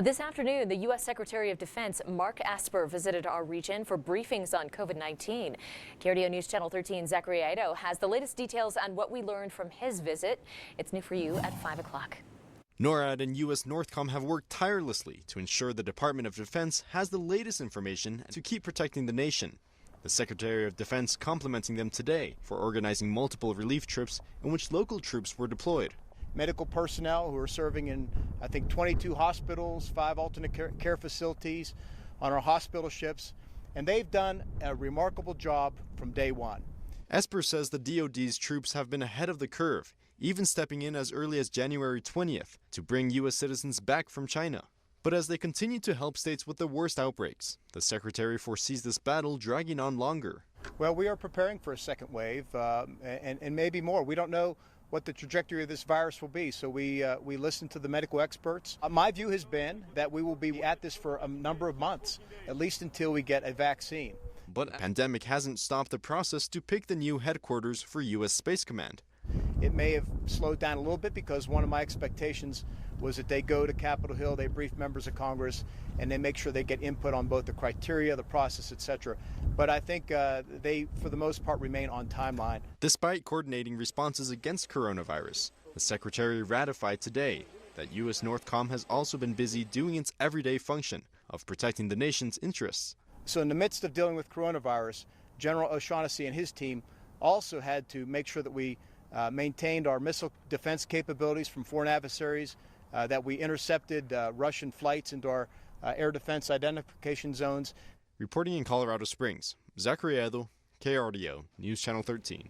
This afternoon, the U.S. Secretary of Defense Mark Esper visited our region for briefings on COVID-19. KRDO News Channel 13 Zachary Aido has the latest details on what we learned from his visit. It's new for you at 5 o'clock. NORAD and US NORTHCOM have worked tirelessly to ensure the Department of Defense has the latest information to keep protecting the nation. The Secretary of Defense complimenting them today for organizing multiple relief trips in which local troops were deployed. Medical personnel who are serving in, I think, 22 hospitals, 5 alternate care facilities on our hospital ships, and they've done a remarkable job from day one. Esper says the DoD's troops have been ahead of the curve, even stepping in as early as January 20th to bring U.S. citizens back from China. But as they continue to help states with the worst outbreaks, the Secretary foresees this battle dragging on longer. Well, we are preparing for a second wave and maybe more. We don't know what the trajectory of this virus will be, so we listen to the medical experts. My view has been that we will be at this for a number of months, at least until we get a vaccine. But the pandemic hasn't stopped the process to pick the new headquarters for U.S. Space Command. It may have slowed down a little bit because one of my expectations was that they go to Capitol Hill, they brief members of Congress, and they make sure they get input on both the criteria, the process, etc. But I think they, for the most part, remain on timeline. Despite coordinating responses against coronavirus, the Secretary ratified today that U.S. NORTHCOM has also been busy doing its everyday function of protecting the nation's interests. So in the midst of dealing with coronavirus, General O'Shaughnessy and his team also had to make sure that we maintained our missile defense capabilities from foreign adversaries, that we intercepted Russian flights into our air defense identification zones. Reporting in Colorado Springs, Zachary Aido, KRDO News Channel 13.